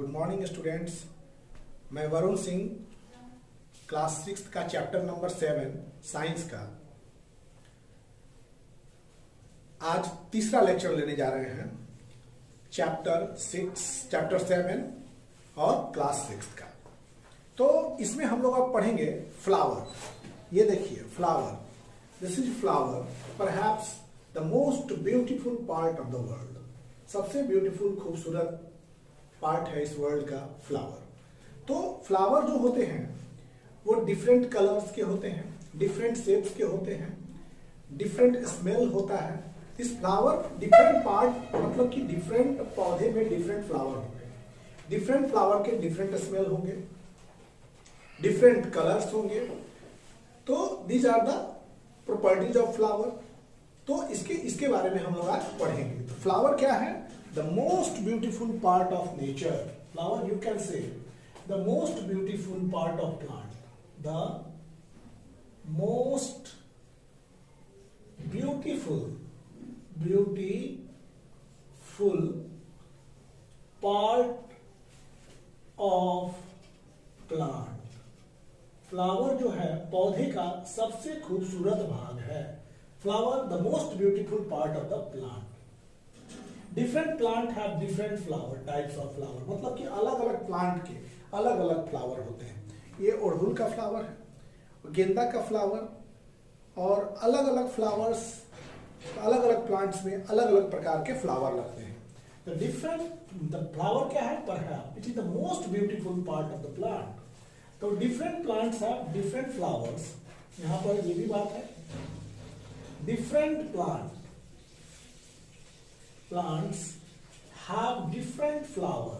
Good morning students. मैं Varun Singh, class 6 का chapter number 7 science का आज तीसरा लेक्चर लेने जा रहे हैं। चैप्टर 7 और क्लास 6 का। तो इसमें हम लोग अब पढ़ेंगे फ्लावर। ये देखिए flower, this is flower, perhaps the most beautiful part of the world. सबसे ब्यूटीफुल खूबसूरत पार्ट है इस वर्ल्ड का फ्लावर। तो फ्लावर जो होते हैं वो डिफरेंट कलर्स के होते हैं, डिफरेंट शेप्स के होते हैं, डिफरेंट स्मेल होता है। इस फ्लावर डिफरेंट पार्ट मतलब कि डिफरेंट पौधे में डिफरेंट फ्लावर होंगे, डिफरेंट फ्लावर के डिफरेंट स्मेल होंगे, डिफरेंट कलर्स होंगे। तो these are the properties of flower. तो इसके बारे में हम लोग आज पढ़ेंगे। तो फ्लावर क्या है? The most beautiful part of nature. Flower you can say the most beautiful part of plant, the most beautiful part of plant. Flower जो है पौधे का सबसे खूबसूरत भाग है। Flower the most beautiful part of the plant. Different plant have different flower types of flower, मतलब कि अलग अलग प्लांट के अलग अलग फ्लावर होते हैं। ये अड़हुल का फ्लावर है, गेंदा का फ्लावर, और अलग अलग फ्लावर्स अलग अलग प्लांट्स में अलग अलग प्रकार के फ्लावर लगते हैं। द फ्लावर क्या है? Perhaps it is the most beautiful part of the plant. तो different plants have different flowers. यहां पर ये भी बात है, different plants have different flower,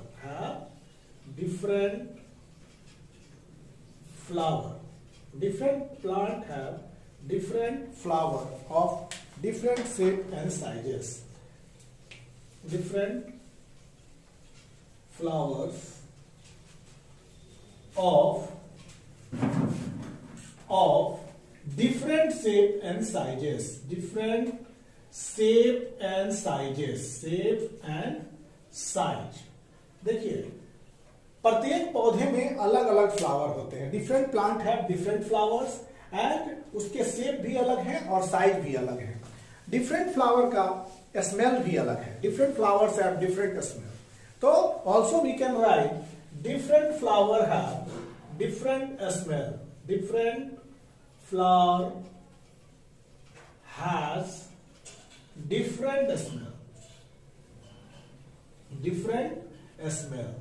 different plant have different flower of different shape and sizes. Different flowers of different shape and sizes, different shape and sizes, shape and size। देखिए प्रत्येक पौधे में अलग अलग फ्लावर होते हैं। Different plant have different flowers and उसके shape भी अलग है और साइज भी अलग है। डिफरेंट फ्लावर का स्मेल भी अलग है। Different flowers have different smell. तो also we can write different flower have different smell. Different flower has different smell।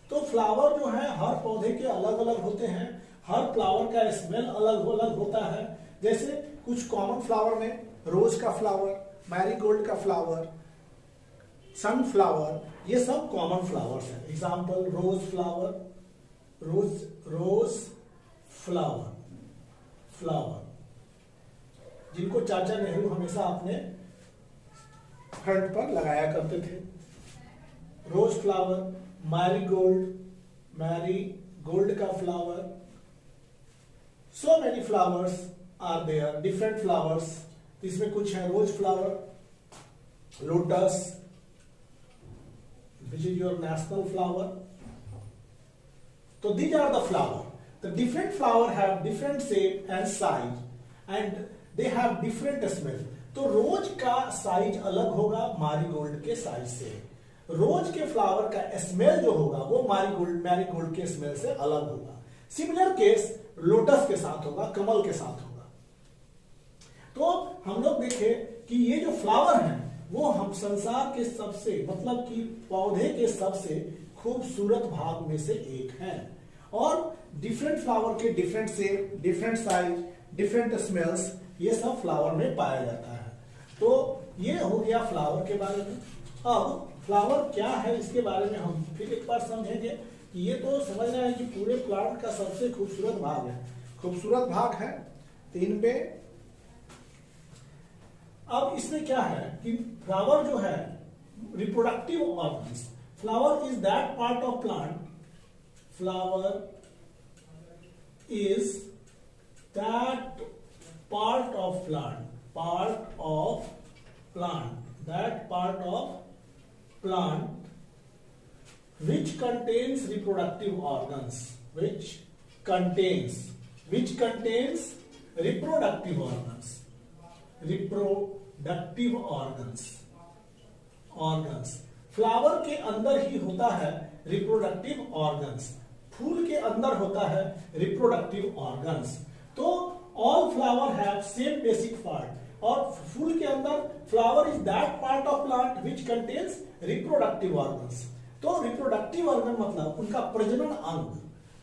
तो फ्लावर जो है हर पौधे के अलग अलग होते हैं, हर फ्लावर का स्मेल अलग अलग होता है। जैसे कुछ कॉमन फ्लावर में रोज का फ्लावर, मैरीगोल्ड का फ्लावर, सनफ्लावर, ये सब कॉमन फ्लावर्स हैं। Example rose flower, rose flower जिनको चाचा नेहरू हमेशा अपने फ्रंट पर लगाया करते थे। रोज फ्लावर, मैरीगोल्ड का flower, so many flowers are there, different flowers. इसमें कुछ है rose flower, lotus which is your national flower. तो these are the flower. The different flower have different shape and size and they have different smell। तो रोज का size अलग होगा marigold के size से। रोज के फ्लावर का स्मेल जो होगा वो मैरीगोल्ड के स्मेल से अलग होगा। सिमिलर केस लोटस के साथ होगा, कमल के साथ होगा। तो हम लोग देखें कि ये जो फ्लावर हैं वो हम संसार के सबसे मतलब कि पौधे के सबसे खूबसूरत भाग में से एक है। और डिफरेंट फ्लावर के different shape, different size, different smells, ये सब फ्लावर में पाया जाता है। तो ये हो गया फ्लावर के बारे में। अब फ्लावर क्या है इसके बारे में हम फिर एक बार समझेंगे कि ये तो समझना है कि पूरे प्लांट का सबसे खूबसूरत भाग है, खूबसूरत भाग है 3 पे। अब इसमें क्या है कि फ्लावर जो है reproductive organs. Flower is that part of plant, flower is that part of plant, that part of plant which contains reproductive organs, which contains reproductive organs, flower के अंदर ही होता है रिप्रोडक्टिव ऑर्गन्स, फूल के अंदर होता है रिप्रोडक्टिव ऑर्गन्स। तो all flower have same basic part, और फूल के अंदर flower is that part of plant which contains reproductive organs. तो रिप्रोडक्टिव ऑर्गन मतलब उनका प्रजनन अंग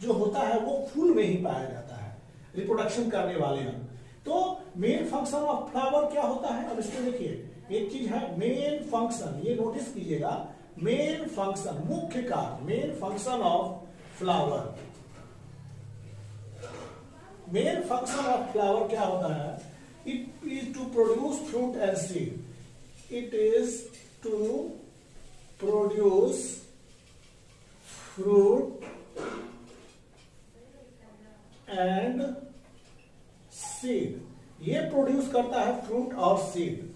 जो होता है वो फूल में ही पाया जाता है, रिप्रोडक्शन करने वाले अंग। तो मेन फंक्शन ऑफ फ्लावर क्या होता है, अब इसको देखिए, एक चीज है मेन फंक्शन, ये नोटिस कीजिएगा, मेन फंक्शन, मुख्य कार्य, main function of flower, main function of flower क्या होता है, it is to produce fruit and seed, it is to produce fruit and seed, ये प्रोड्यूस करता है फ्रूट और सीड।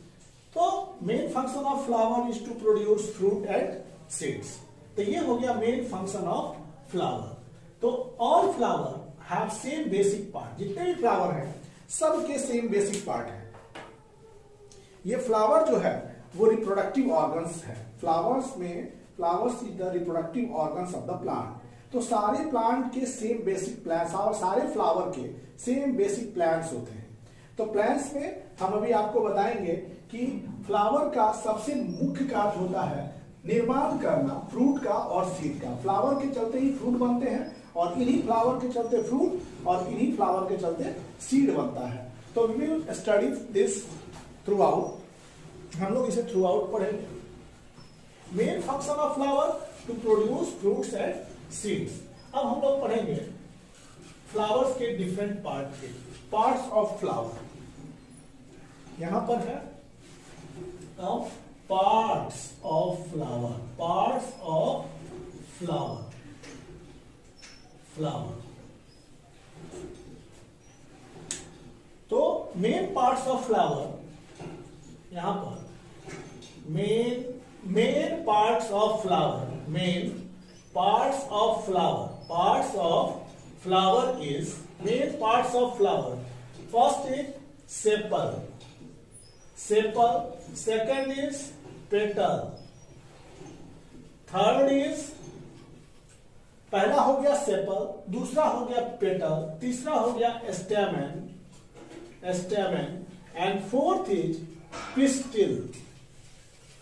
तो main function of flower is to produce fruit and seeds. तो ये हो गया मेन फंक्शन ऑफ फ्लावर। तो all flower have same basic part, जितने भी फ्लावर हैं सबके सेम बेसिक पार्ट है। ये फ्लावर जो है वो रिप्रोडक्टिव ऑर्गन्स है, flowers is the reproductive organs of the plant. तो सारे प्लांट के सेम बेसिक प्लांट्स और सारे फ्लावर के सेम बेसिक प्लांट्स होते हैं। तो प्लांट्स में हम अभी आपको बताएंगे कि फ्लावर का सबसे मुख्य कार्य होता है निर्माण करना फ्रूट का और सीड का। फ्लावर के चलते ही फ्रूट बनते हैं, और इन्हीं फ्लावर के चलते फ्रूट, और इन्हीं फ्लावर के चलते सीड बनता है। तो we will study this throughout, हम लोग इसे थ्रू आउट पढ़ेंगे। Main function of flower to produce fruits and seeds. अब हम लोग पढ़ेंगे फ्लावर्स के डिफरेंट पार्ट के, पार्ट्स ऑफ फ्लावर। यहां पर है parts of flower, parts of flower, flower. तो मेन पार्ट्स ऑफ फ्लावर, यहां पर main parts of flower, main parts of flower, parts of flower is, main parts of flower, first is sepal, second is petal, third is, पहला हो गया sepal, दूसरा हो गया petal, तीसरा हो गया stamen, and fourth is pistil,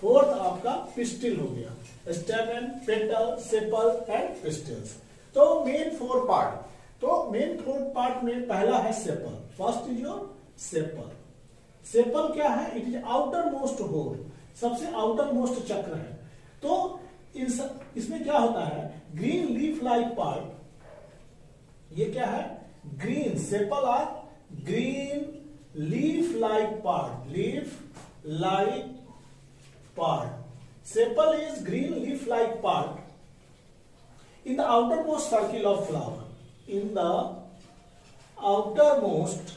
fourth आपका पिस्टिल हो गया, stamen, petal, sepal and pistils. तो मेन फोर पार्ट, तो मेन फोर पार्ट में पहला है sepal, first is your sepal. Sepal क्या है, it is outermost whorl, सबसे आउटर मोस्ट चक्र है। तो इसमें क्या होता है, ग्रीन लीफ लाइक पार्ट, ये क्या है, green, sepal are green leaf like part, leaf like part. Sepal is green leaf-like part in the outermost circle of flower. In the outermost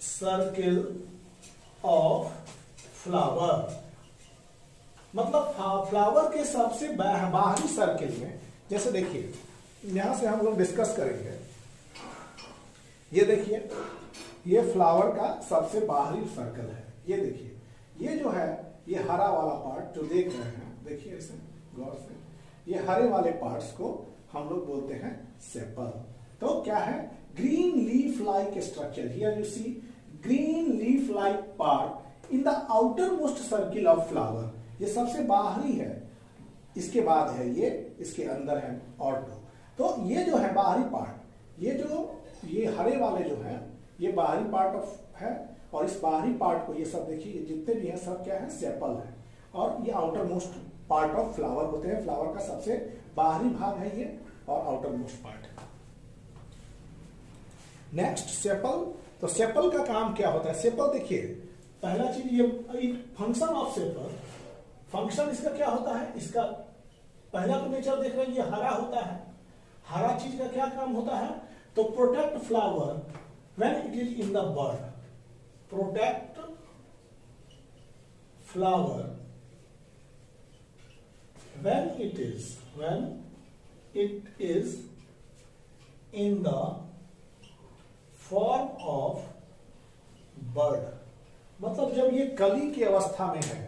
circle of flower. मतलब flower के सबसे बाहरी circle में, जैसे देखिए यहां से हम लोग डिस्कस करेंगे, ये देखिए ये फ्लावर का सबसे बाहरी सर्कल है। ये देखिए, ये जो है ये हरा वाला पार्ट जो देख रहे हैं, देखिए इसे गौर से, ये हरे वाले पार्ट्स को हम लोग बोलते हैं सेपल। तो क्या है, green leaf like structure, here you see green leaf like part in the outermost circle of flower, ये सबसे बाहरी है, इसके बाद है ये, इसके अंदर है और तो ये जो है बाहरी पार्ट, ये हरे वाले जो है ये बाहरी पार्ट ऑफ है, और इस बाहरी पार्ट को, ये सब देखिए जितने भी हैं सब क्या है, सेपल है, और ये outer most part of flower होते हैं। फ्लावर का सबसे बाहरी भाग है ये, और आउटर मोस्ट पार्ट है। Next sepal. तो सेपल का काम क्या होता है, सेपल देखिए पहला चीज, ये फंक्शन ऑफ सेपल, फंक्शन इसका क्या होता है, इसका पहला तो नेचर देख रहे हैं, ये हरा होता है, हरा चीज का क्या काम होता है, तो protect flower when it is in the bud, protect flower when it is in the form of bud, मतलब जब ये कली की अवस्था में है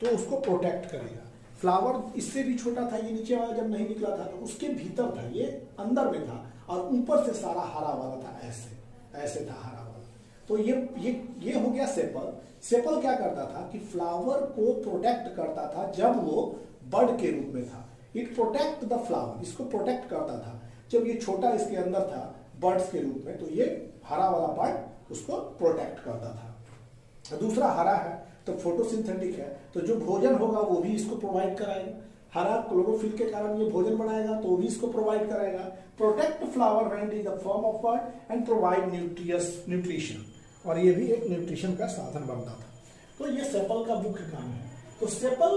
तो उसको प्रोटेक्ट करेगा। फ्लावर इससे भी छोटा था, ये नीचे वाला जब नहीं निकला था तो उसके भीतर था, ये अंदर में था और ऊपर से सारा हरा वाला था, ऐसे था हरा वाला। तो ये हो गया सेपल। सेपल क्या करता था कि फ्लावर को प्रोटेक्ट करता था जब वो बड के रूप में था। इट प्रोटेक्ट द फ्लावर, इसको प्रोटेक्ट करता था जब ये छोटा इसके अंदर था बर्ड्स के रूप में, तो ये हरा वाला पार्ट उसको प्रोटेक्ट करता था। दूसरा हरा है तो फोटोसिंथेटिक है, तो जो भोजन होगा वो भी इसको प्रोवाइड कराएगा। हरा क्लोरोफिल के कारण ये भोजन बनाएगा तो वो भी इसको प्रोवाइड कराएगा। Protect flower when it is the form of bird and provide nutrition, और ये भी एक न्यूट्रिशन का साधन बनता था। तो ये सेपल का मुख्य काम है। तो sepal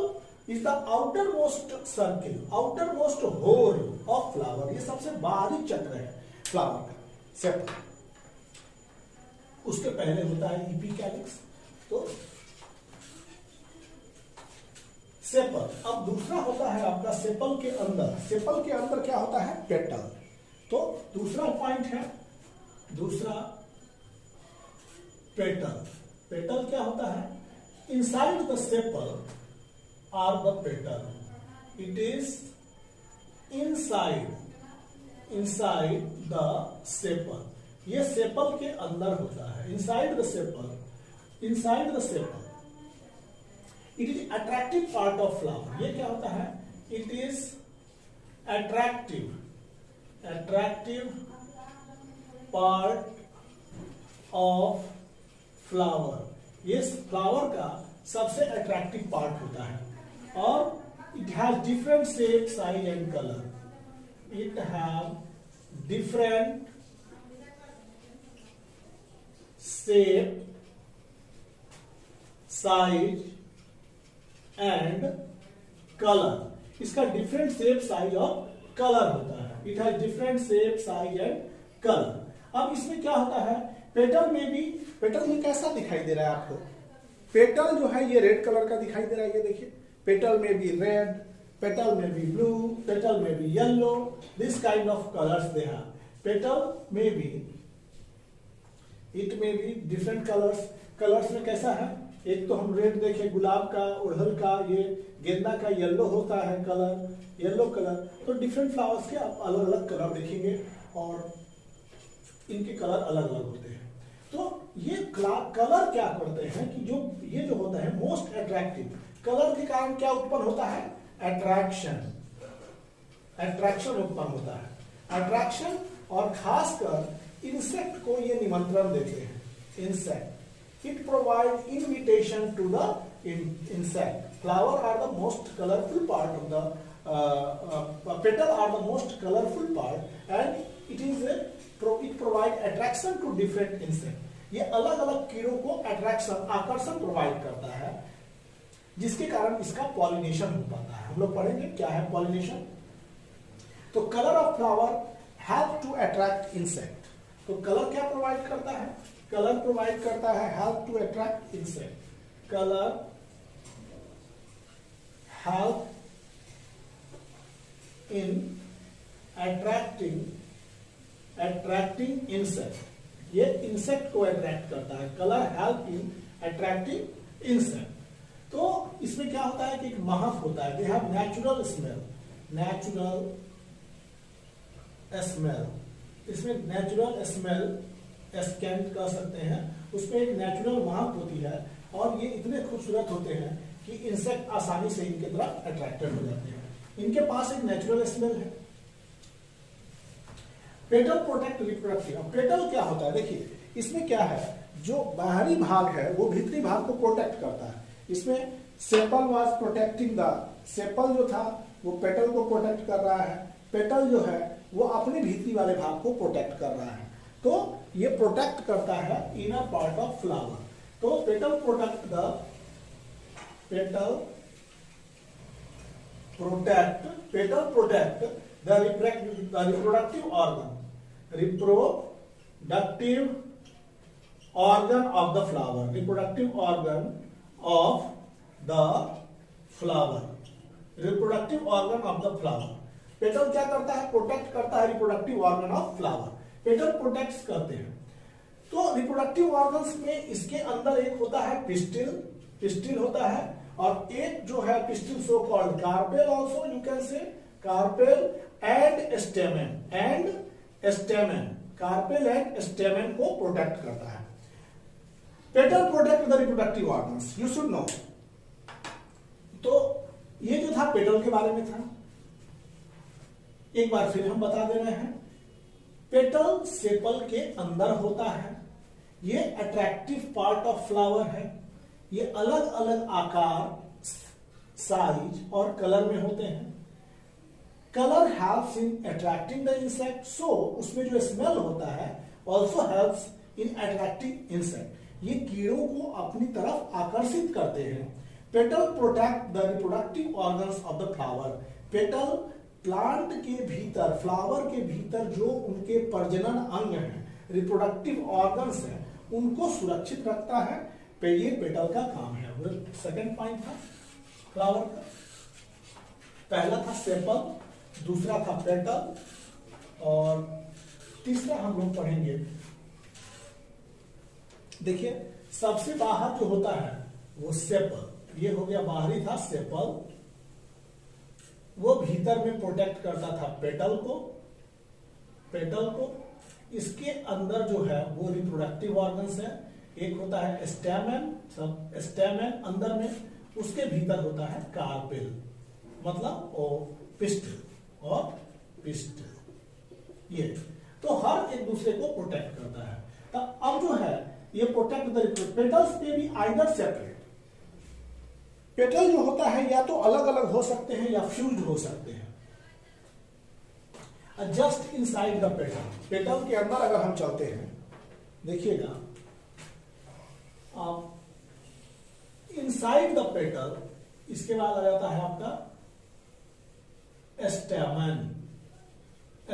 is the outermost circle, outermost whorl of flower, ये सबसे बाहरी चक्र है फ्लावर का सेपल। उसके पहले होता है इपिकैलिक्स। तो सेपल, अब दूसरा होता है आपका सेपल के अंदर। सेपल के अंदर क्या होता है? पेटल। तो दूसरा पॉइंट है, दूसरा पेटल। पेटल क्या होता है? Inside the sepal are the petal, it is inside the sepal, ये सेपल के अंदर होता है। Inside the sepal it is attractive part of flower. ये क्या होता है? It is attractive part of flower. ये फ्लावर का सबसे अट्रैक्टिव पार्ट होता है और it has different shape, size and colour. It have different shape, size and colour. इसका डिफरेंट शेप, साइज और कलर होता है। It has different shape, size and colour. अब इसमें क्या होता है? पेटल में भी, पेटल में कैसा दिखाई दे रहा है आपको? पेटल जो है ये रेड कलर का दिखाई दे रहा है, ये देखिए। पेटल में भी रेड, पेटल में भी ब्लू, पेटल में भी yellow, this kind of colours they have. Petal में भी, इट में भी डिफरेंट कलर्स। कलर्स में कैसा है? एक तो हम रेड देखे, गुलाब का, उड़हल का, ये गेंदा का येलो होता है कलर, येलो कलर। तो डिफरेंट फ्लावर्स के आप अलग अलग कलर देखेंगे और इनके कलर अलग अलग होते हैं। तो ये कलर क्या करते हैं कि ये जो होता है मोस्ट अट्रैक्टिव, कलर के कारण क्या उत्पन्न होता है? अट्रैक्शन उत्पन्न होता है। अट्रैक्शन, और खासकर इंसेक्ट को ये निमंत्रण देते हैं। Insect, it provide invitation to the insect. Flower are the most colorful part of the petal are the most colorful part, and it provide attraction to different insect. ये अलग अलग कीड़ों को अट्रैक्शन, आकर्षण प्रोवाइड करता है, जिसके कारण इसका पॉलिनेशन हो पाता है। हम लोग पढ़ेंगे क्या है पॉलिनेशन। तो colour of flower help to attract insect. तो कलर क्या प्रोवाइड करता है? कलर प्रोवाइड करता है help to attract insect. Colour help in attracting insect। ये इंसेक्ट को अट्रैक्ट करता है। Colour help in attracting insect. तो इसमें क्या होता है कि एक महक होता है। दे हैव नेचुरल स्मेल, इसमें नेचुरल स्मेल एस्केंट कर सकते हैं। उसमें एक नेचुरल महक होती है और ये इतने खूबसूरत होते हैं कि इंसेक्ट आसानी से इनके तरफ अट्रैक्टेड हो जाते हैं। इनके पास एक नेचुरल स्मेल है। Petal protect reproductive. पेटल क्या होता है? देखिए इसमें क्या है, जो बाहरी भाग है वो भीतरी भाग को प्रोटेक्ट करता है। इसमें sepal was protecting the, sepal जो था वो पेटल को प्रोटेक्ट कर रहा है, पेटल जो है वो अपने भीतरी वाले भाग को प्रोटेक्ट कर रहा है। तो ये प्रोटेक्ट करता है इनर पार्ट ऑफ फ्लावर। तो petal protect the reproductive organ of the flower, reproductive organ of the flower, reproductive organ of the flower. Petal क्या करता है? प्रोटेक्ट करता है reproductive organ of flower. Petal protect करते हैं। तो रिप्रोडक्टिव ऑर्गन्स में इसके अंदर एक होता है पिस्टिल, पिस्टिल होता है, और एक जो है pistil so called carpel, also you can say carpel and stamen, and stamen, carpel and stamen को प्रोटेक्ट करता है। Petal protect the reproductive organs, you should know. तो ये जो था पेटल के बारे में था। एक बार फिर हम बता दे रहे हैं, पेटल सेपल के अंदर होता है। ये अट्रैक्टिव पार्ट ऑफ फ्लावर है। ये अलग अलग आकार, साइज और कलर में होते हैं। Colour helps in attracting the insect, so उसमें जो स्मेल होता है also helps in attracting insect. ये कीड़ों को अपनी तरफ आकर्षित करते हैं। Petal protect the reproductive organs of the flower. Petal plant के भीतर, फ्लावर के भीतर जो उनके प्रजनन अंग हैं, रिप्रोडक्टिव ऑर्गन्स हैं, उनको सुरक्षित रखता है। ये पेटल का काम है। सेकंड पॉइंट था फ्लावर का, पहला था सेपल, दूसरा था पेटल, और तीसरा हम लोग पढ़ेंगे। देखिए सबसे बाहर जो होता है वो सेपल, ये हो गया बाहरी था सेपल, वो भीतर में प्रोटेक्ट करता था पेटल को, पेटल को। इसके अंदर जो है वो रिप्रोडक्टिव ऑर्गन्स है। एक होता है स्टेमेन, सब स्टेमेन अंदर में, उसके भीतर होता है कार्पेल, मतलब ओ पिस्टल और पिस्टल। ये तो हर एक दूसरे को प्रोटेक्ट करता है। तो अब जो है ये प्रोटेक्ट द पेटल्स पे भी आइदर सेपरेट। पेटल जो होता है या तो अलग अलग हो सकते हैं या फ्यूज हो सकते हैं। Just inside the petal, petal के अंदर अगर हम चलते हैं, देखिएगा आप इनसाइड द पेटल, इसके बाद आ जाता है आपका स्टेमन।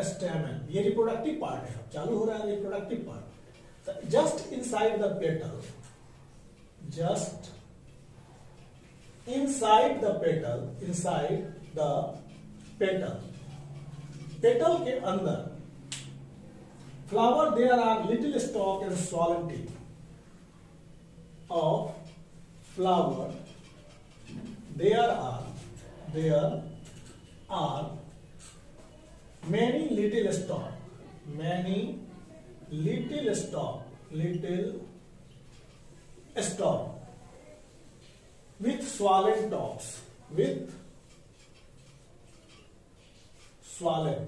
स्टेमन ये रिप्रोडक्टिव पार्ट है, चालू हो रहा है reproductive part. Just inside the petal, just inside the petal, inside the petal, petal के अंदर flower there are little stalk and swollen tip of flower, there are many little stalk, many little stalk with swollen tops, with swollen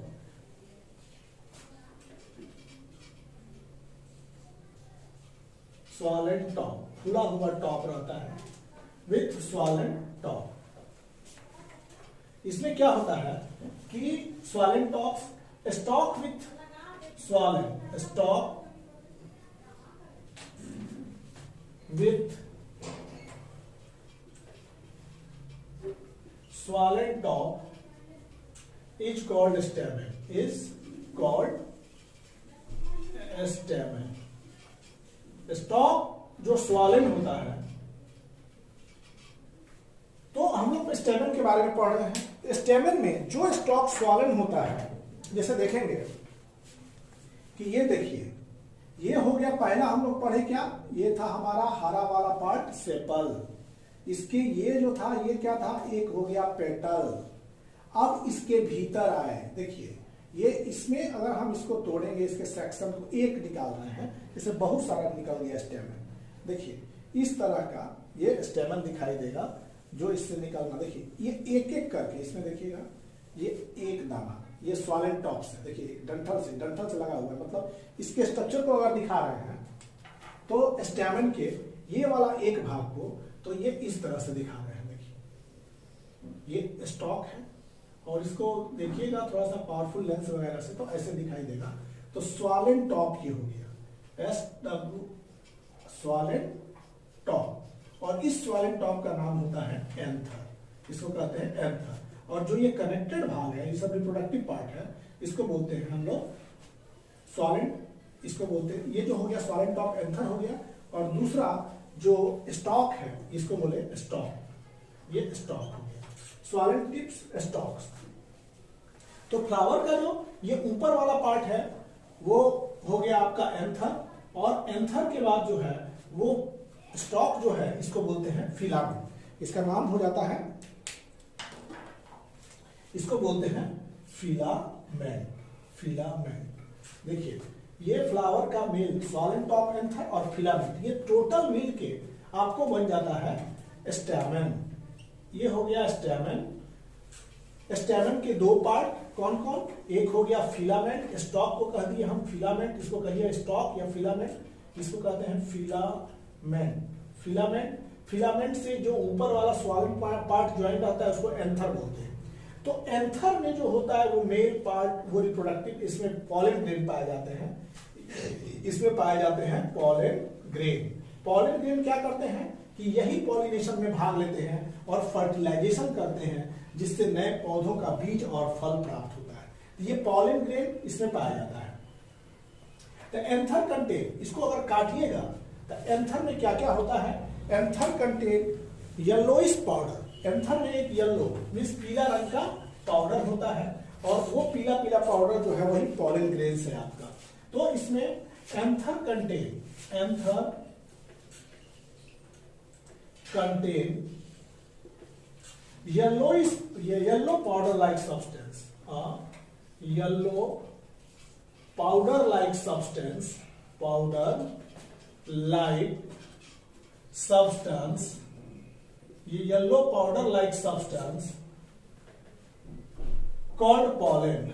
top, फूला हुआ top रहता है, with swollen top। इसमें क्या होता है कि swollen tops, stalk with swollen, stalk with swollen top is called stamen, is called stamen। Stock जो swollen होता है, तो हम लोग स्टेमन के बारे में पढ़ रहे हैं। स्टेमन में जो स्टॉक swollen होता है, जैसे देखेंगे कि ये देखिए, ये हो गया पहला हम लोग पढ़े क्या, ये था हमारा हरा वाला पार्ट सेपल। इसके ये जो था ये क्या था, एक हो गया पेटल। अब इसके भीतर आए, देखिए ये इसमें अगर हम इसको तोड़ेंगे, इसके सेक्शन को एक निकाल रहे हैं, इसे बहुत सारा निकल गया स्टेमन। देखिए इस तरह का ये स्टेमन दिखाई देगा जो इससे निकलना। देखिए ये एक एक करके इसमें देखिएगा, ये एक दाना, ये स्वॉलन टॉप से, देखिए डंठल से लगा हुआ है, मतलब इसके स्ट्रक्चर को अगर दिखा रहे हैं तो स्टेमन के ये वाला एक भाग को तो ये इस तरह से दिखा रहे हैं। देखिए ये स्टॉक है, और इसको देखिएगा थोड़ा सा पावरफुल लेंस वगैरह से तो ऐसे दिखाई देगा। तो स्वॉलन टॉप ये हो गया, स्वॉलन टॉप, और इस स्वॉलन टॉप का नाम होता है एंथर, इसको कहते हैं एंथर। और जो ये कनेक्टेड भाग है, ये सब रिप्रोडक्टिव पार्ट है, इसको बोलते हैं हम लोग स्वॉलन, इसको बोलते हैं, ये जो हो गया स्वॉलन टॉप एंथर हो गया। और दूसरा जो स्टॉक है इसको बोले स्टॉक, ये स्टॉक हो गया। Swollen tips stocks. तो फ्लावर का जो ये ऊपर वाला पार्ट है वो हो गया आपका एंथर, और एंथर के बाद जो है वो स्टॉक जो है इसको बोलते हैं फिलामेंट। इसका नाम हो जाता है, इसको बोलते हैं फिलामेंट। फिलामेंट देखिए, ये फ्लावर का मेल स्वॉलन टॉप एंथर और फिलामेंट, ये टोटल मिल के आपको बन जाता है स्टैमेन। ये हो गया स्टैमेन। स्टैमेन के दो पार्ट कौन कौन, एक हो गया फिलामेंट, स्टॉक को कह दिए हम फिलामेंट, इसको कहिए स्टॉक या फिलामेंट, इसको कहते हैं फिलामेंट। फिलामेंट, फिलामेंट से जो ऊपर वाला स्वॉलन पार्ट ज्वाइन रहता है उसको एंथर बोलते हैं। तो एंथर में जो होता है वो मेल पार्ट, वो रिप्रोडक्टिव, इसमें पॉलन ग्रेन पाए जाते हैं, इसमें पाए जाते हैं पॉलन ग्रेन। पॉलन ग्रेन क्या करते हैं कि यही पॉलिनेशन में भाग लेते हैं और फर्टिलाइजेशन करते हैं, जिससे नए पौधों का बीज और फल प्राप्त होता है। ये पॉलन ग्रेन इसमें पाया जाता है। तो एंथर कंटेन, इसको अगर काटिएगा तो एंथर में क्या क्या होता है, anther contain yellowish powder. Anther में एक येलो मीन्स पीला रंग का पाउडर होता है, और वो पीला पीला पाउडर जो है वही पॉलन ग्रेन है आपका। तो इसमें anther contain, anther contain yellow powder like substance, yellow powder like substance, powder like substance, ये yellow powder like substance called pollen,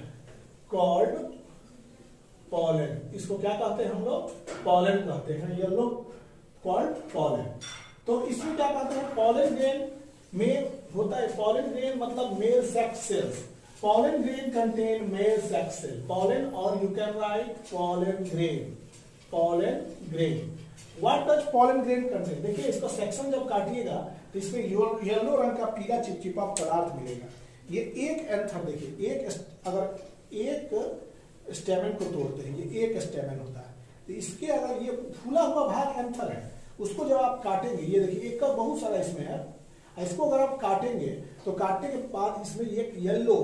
called pollen, इसको क्या कहते हैं हम लोग, pollen कहते हैं, yellow called pollen। तो इसमें क्या कहते हैं, pollen grain में होता है, पॉलन ग्रेन मतलब male sex cells. Pollen grain contain male sex cell, pollen, और you can write pollen grain, pollen grain. What does pollen grain contain, देखिए इसका सेक्शन जब काटिएगा तो इसमें येलो रंग का पीला चिपचिपा पदार्थ मिलेगा। ये एक एंथर, देखिए एक, अगर एक स्टेमेन को तोड़ते हैं, ये एक स्टेमेन होता है, तो इसके अगर ये फूला हुआ भाग एंथर है, उसको जब आप काटेंगे, ये देखिए एक का बहुत सारा इसमें है, इसको अगर आप काटेंगे तो काटने के बाद इसमें एक येलो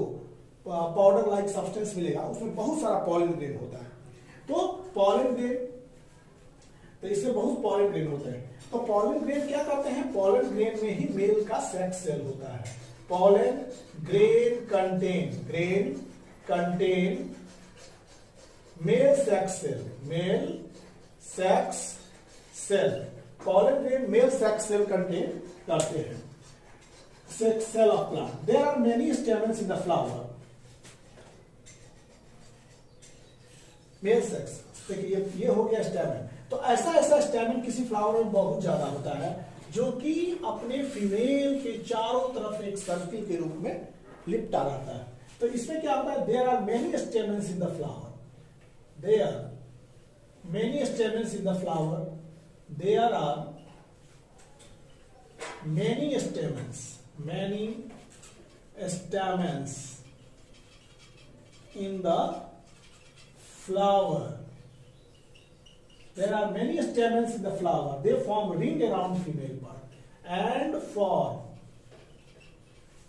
पाउडर लाइक सब्सटेंस मिलेगा, उसमें बहुत सारा पॉलन ग्रेन होता है। तो पॉलन ग्रेन, तो इसमें बहुत पॉलन ग्रेन होते हैं। तो पॉलन ग्रेन क्या करते हैं, पॉलन ग्रेन में ही मेल का सेक्स सेल होता है। Pollen grain contain, grain contain male sex cell, male sex cell. Pollen grain male sex cell contain करते हैं। Sex cell of plant. There are many stamens in the flower. Male sex. देखिए ये हो गया स्टेमन। तो ऐसा स्टेमन किसी फ्लावर में बहुत ज्यादा होता है, जो कि अपने फीमेल के चारों तरफ एक सर्किल के रूप में लिपटा रहता है। तो इसमें क्या होता है, there are many stamens in the flower, there are many stamens in the flower, there are many stamens, many stamens in the flower. There are many stamens in the flower. They form ring around female part, and form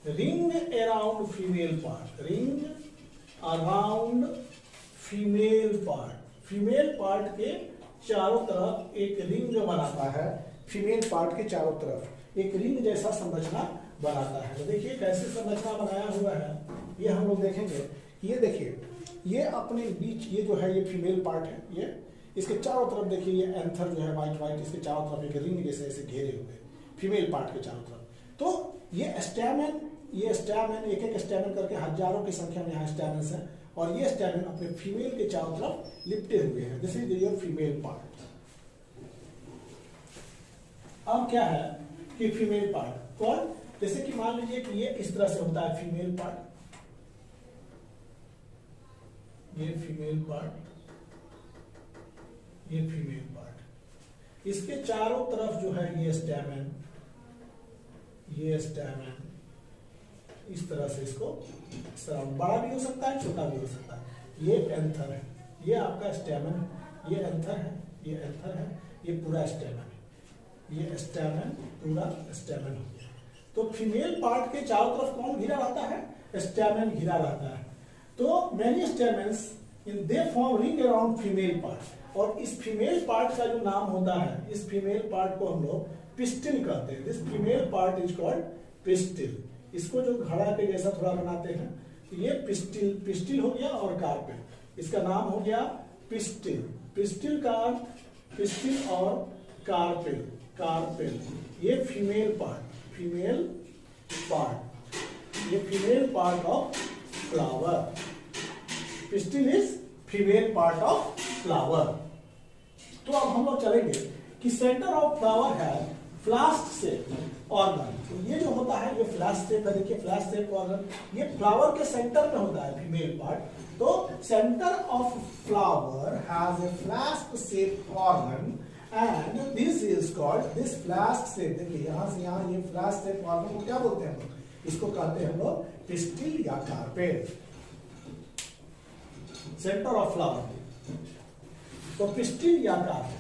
ring around female part, ring around female part. Female part के चारों तरफ एक ring बनाता है, female part के चारों तरफ एक रिंग जैसा संरचना बनाता है। तो देखिए कैसे संरचना बनाया हुआ है, ये हम लोग देखेंगे। ये देखिए, ये अपने बीच, ये जो है ये फीमेल पार्ट है, ये इसके चारों तरफ देखिए ये एंथर जो है व्हाइट व्हाइट, इसके चारों तरफ एक रिंग जैसे ऐसे घेरे हुए फीमेल पार्ट के चारों तरफ। तो ये स्टैमेन, ये स्टैमेन एक एक स्टैमेन करके हजारों की संख्या में यहाँ स्टैमेन्स हैं, और ये स्टैमेन अपने फीमेल के चारों तरफ लिपटे हुए हैं। This is your female part. अब क्या है कि फीमेल पार्ट कौन, जैसे कि मान लीजिए कि ये इस तरह से होता है फीमेल पार्ट, ये फीमेल पार्ट, ये फीमेल पार्ट, इसके चारों तरफ जो है ये स्टैमेन, ये स्टैमेन, इस तरह से इसको सराउंड, बड़ा भी हो सकता है छोटा भी हो सकता है। ये एंथर है, ये आपका स्टैमेन, ये एंथर है, ये एंथर है, ये पूरा स्टैमेन है, ये स्टैमेन पूरा स्टैमेन हो गया। तो फीमेल पार्ट के चारों तरफ कौन घिरा रहता है? स्टेमन घिरा रहता है। तो many stamens in they form ring around female part, और इस फीमेल पार्ट का जो नाम होता है, इस फीमेल पार्ट को हम लोग पिस्टिल कहते हैं। This female part is called pistil. इसको जो घड़ा के जैसा थोड़ा बनाते हैं, तो ये पिस्टिल, पिस्टिल हो गया, और कार्पेल, इसका नाम हो गया पिस्टिल। पिस्टिल का पिस्टिल और कार्पेल, कार्पेल ये फीमेल पार्ट, फीमेल पार्ट, ये female part of flower. Pistil is female part of flower. तो अब हम लोग चलेंगे कि सेंटर ऑफ फ्लावर है फ्लास्क शेप ऑर्गन। तो ये जो होता है ये फ्लास्क शेप है, देखिए फ्लास्क शेप ऑर्गन, ये फ्लावर के सेंटर में होता है फीमेल पार्ट। तो centre of flower has a flask shape organ and this is called, this flask shape, देखिए यहां से यहां ये फ्लास्क शेप ऑर्गन को क्या बोलते हैं हम लोग? इसको कहते हैं हम लोग पिस्टिल या कार्पेल, सेंटर ऑफ फ्लावर। तो पिस्टिल या कार्पेल,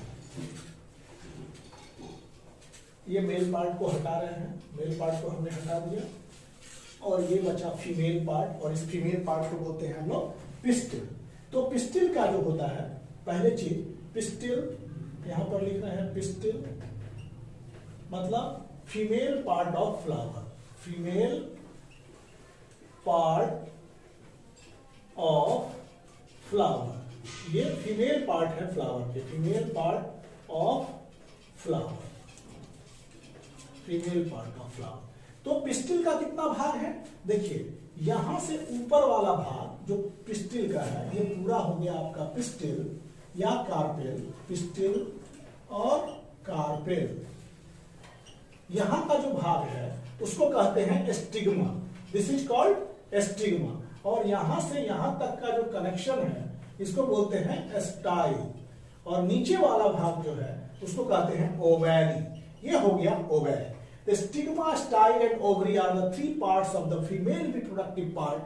ये मेल पार्ट को हटा रहे हैं, मेल पार्ट को हमने हटा दिया, और ये बचा फीमेल पार्ट, और इस फीमेल पार्ट को बोलते हैं हम लोग पिस्टिल। तो पिस्टिल का जो होता है, पहले चीज पिस्टिल, यहां पर लिख रहे हैं पिस्टिल मतलब female part of flower, female part of flower. ये फीमेल पार्ट है फ्लावर के, female part of flower, female part of flower. तो पिस्टिल का कितना भाग है? देखिए यहां से ऊपर वाला भाग जो पिस्टिल का है, ये पूरा हो गया आपका पिस्टिल या कार्पेल, पिस्टिल और कार्पेल। यहां का जो भाग है उसको कहते हैं stigma, this is called stigma. और यहां से यहां तक का जो कनेक्शन है इसको बोलते हैं स्टाइल, और नीचे वाला भाग जो है उसको कहते हैं ओवैरी। ये हो गया ओवैरी। The stigma, style and ovary are the three parts of the female reproductive part,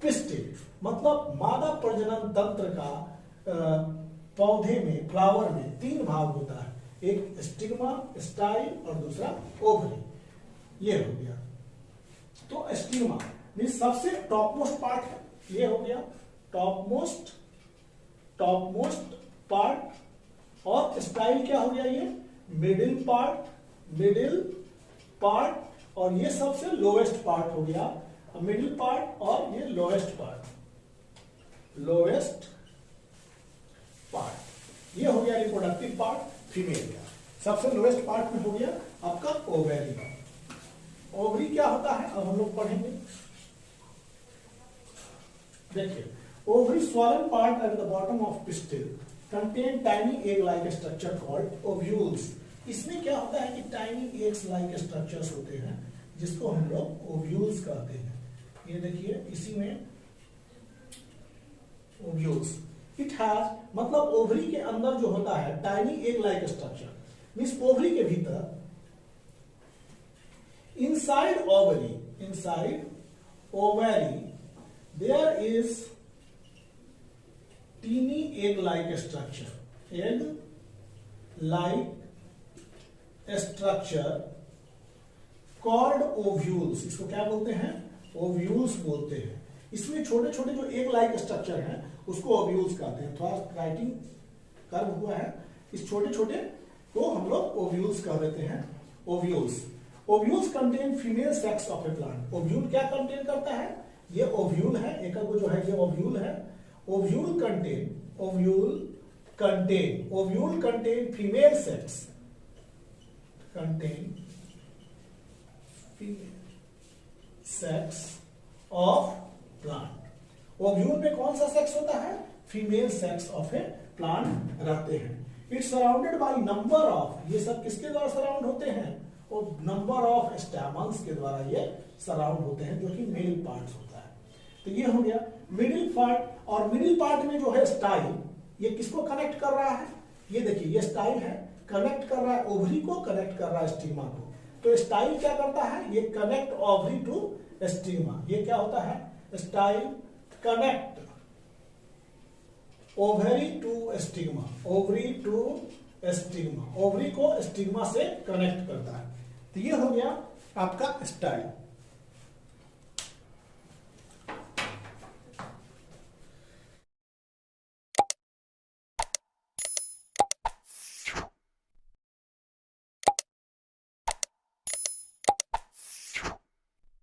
pistil। मतलब मादा प्रजनन तंत्र का पौधे में, फ्लावर में तीन भाग होता है, एक स्टिग्मा, स्टाइल और दूसरा ओवरी। ये हो गया। तो स्टिग्मा मीन्स सबसे टॉप मोस्ट पार्ट है, ये हो गया टॉप मोस्ट पार्ट, और स्टाइल क्या हो गया? ये मिडिल पार्ट, और ये सबसे लोएस्ट पार्ट हो गया, मिडिल पार्ट और ये लोएस्ट पार्ट। ये हो गया रिप्रोडक्टिव पार्ट फीमेल का। सबसे लोएस्ट पार्ट में हो गया आपका ओवरी। ओवरी क्या होता है अब हम लोग पढ़ेंगे। देखिए ovary swollen part at the bottom of pistil contain tiny egg like structure called ovules. इसमें क्या होता है कि टाइनी एग्स लाइक स्ट्रक्चर्स होते हैं जिसको हम लोग ओव्यूल्स कहते हैं। ये देखिए इसी में ओव्यूल्स, इट हैज मतलब ओवरी के अंदर जो होता है tiny egg like structure, means ovary के भीतर inside ovary there is tiny egg like structure, egg like structure called ovules. इसको क्या बोलते हैं? ओव्यूल्स बोलते हैं। इसमें छोटे छोटे जो एग लाइक स्ट्रक्चर हैं उसको ओव्यूल्स कहते हैं। थोड़ा राइटिंग कर्व हुआ है, इस छोटे छोटे को हम लोग ओव्यूल्स कह देते हैं। Ovules contain female sex of A plant. Ovule क्या कंटेन करता है? ये ओव्यूल है, एक जो है ये ओव्यूल है। Ovule contain female sex, contain female sex of plant। Ovule में कौन सा सेक्स होता है? Female sex of A plant रहते हैं। It's surrounded by number of, ये सब किसके द्वारा सराउंड होते हैं? और नंबर ऑफ स्टैमन्स के द्वारा ये सराउंड होते हैं, जो कि मेल पार्ट्स होता है। तो ये हो गया मिडिल पार्ट। और मिडिल पार्ट में जो है स्टाइल, ये किसको कनेक्ट कर रहा है? ये देखिए ये स्टाइल है, कनेक्ट कर रहा है ओवरी को, कनेक्ट कर रहा है स्टिग्मा को। तो स्टाइल क्या करता है? ये कनेक्ट ओवरी टू स्टिग्मा। ये क्या होता है? Style connect ovary to stigma, ovary to stigma, ovary को स्टिग्मा से कनेक्ट करता है। तो ये हो गया आपका स्टाइल।